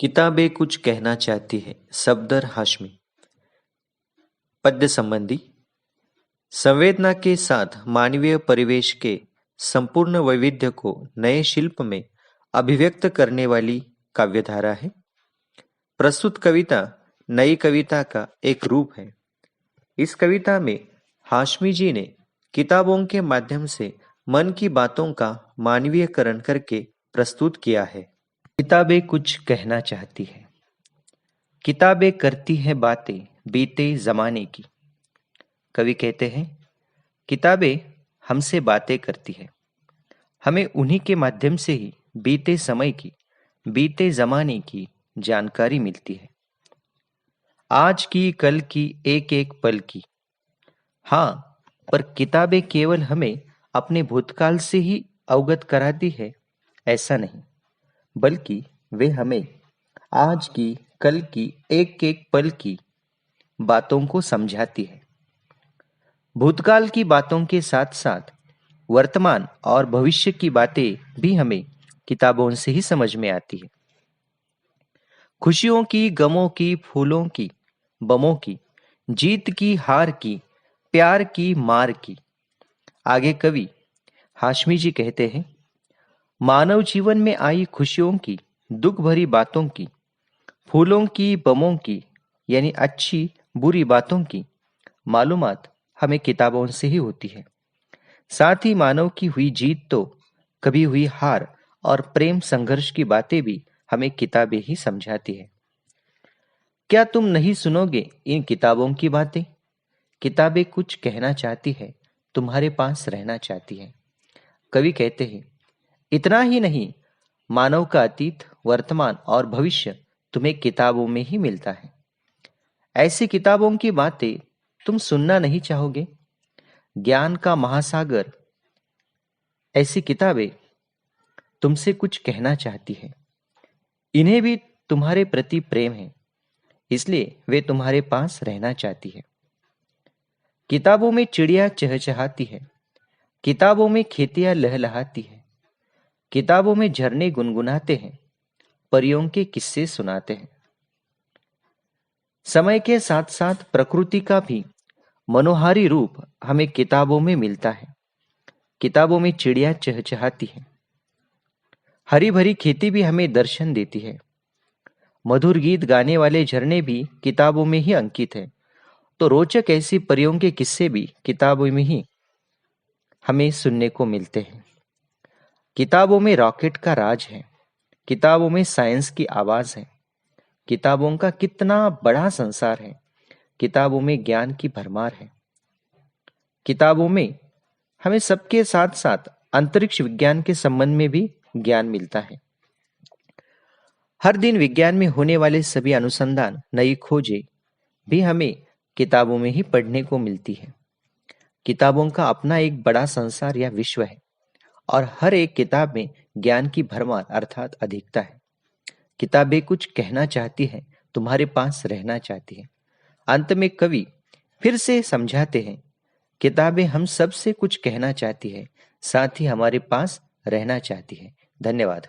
किताबें कुछ कहना चाहती है। सफदर हाशमी। पद्य संबंधी। संवेदना के साथ मानवीय परिवेश के संपूर्ण वैविध्य को नए शिल्प में अभिव्यक्त करने वाली काव्यधारा है। प्रस्तुत कविता नई कविता का एक रूप है। इस कविता में हाशमी जी ने किताबों के माध्यम से मन की बातों का मानवीयकरण करके प्रस्तुत किया है। किताबें कुछ कहना चाहती है। किताबें करती हैं बातें बीते जमाने की। कवि कहते हैं, किताबें हमसे बातें करती है। हमें उन्हीं के माध्यम से ही बीते समय की, बीते जमाने की जानकारी मिलती है। आज की, कल की, एक एक पल की। हाँ, पर किताबें केवल हमें अपने भूतकाल से ही अवगत कराती है, ऐसा नहीं, बल्कि वे हमें आज की, कल की, एक एक पल की बातों को समझाती है। भूतकाल की बातों के साथ साथ वर्तमान और भविष्य की बातें भी हमें किताबों से ही समझ में आती है। खुशियों की, गमों की, फूलों की, बमों की, जीत की, हार की, प्यार की, मार की। आगे कवि हाशमी जी कहते हैं, मानव जीवन में आई खुशियों की, दुख भरी बातों की, फूलों की, बमों की, यानी अच्छी बुरी बातों की मालूमात हमें किताबों से ही होती है। साथ ही मानव की हुई जीत तो कभी हुई हार और प्रेम संघर्ष की बातें भी हमें किताबें ही समझाती है। क्या तुम नहीं सुनोगे इन किताबों की बातें? किताबें कुछ कहना चाहती है, तुम्हारे पास रहना चाहती है। कवि कहते हैं, इतना ही नहीं, मानव का अतीत, वर्तमान और भविष्य तुम्हें किताबों में ही मिलता है। ऐसी किताबों की बातें तुम सुनना नहीं चाहोगे? ज्ञान का महासागर ऐसी किताबें तुमसे कुछ कहना चाहती है। इन्हें भी तुम्हारे प्रति प्रेम है, इसलिए वे तुम्हारे पास रहना चाहती है। किताबों में चिड़िया चहचहाती है, किताबों में खेतियां लहलहाती है, किताबों में झरने गुनगुनाते हैं, परियों के किस्से सुनाते हैं। समय के साथ साथ प्रकृति का भी मनोहारी रूप हमें किताबों में मिलता है। किताबों में चिड़िया चहचहाती है, हरी भरी खेती भी हमें दर्शन देती है। मधुर गीत गाने वाले झरने भी किताबों में ही अंकित है। तो रोचक ऐसी परियों के किस्से भी किताबों में ही हमें सुनने को मिलते हैं। किताबों में रॉकेट का राज है, किताबों में साइंस की आवाज है, किताबों का कितना बड़ा संसार है, किताबों में ज्ञान की भरमार है। किताबों में हमें सबके साथ साथ अंतरिक्ष विज्ञान के संबंध में भी ज्ञान मिलता है। हर दिन विज्ञान में होने वाले सभी अनुसंधान, नई खोजें भी हमें किताबों में ही पढ़ने को मिलती है। किताबों का अपना एक बड़ा संसार या विश्व है और हर एक किताब में ज्ञान की भरमार अर्थात अधिकता है। किताबें कुछ कहना चाहती है, तुम्हारे पास रहना चाहती है। अंत में कवि फिर से समझाते हैं, किताबें हम सब से कुछ कहना चाहती है, साथ ही हमारे पास रहना चाहती है। धन्यवाद।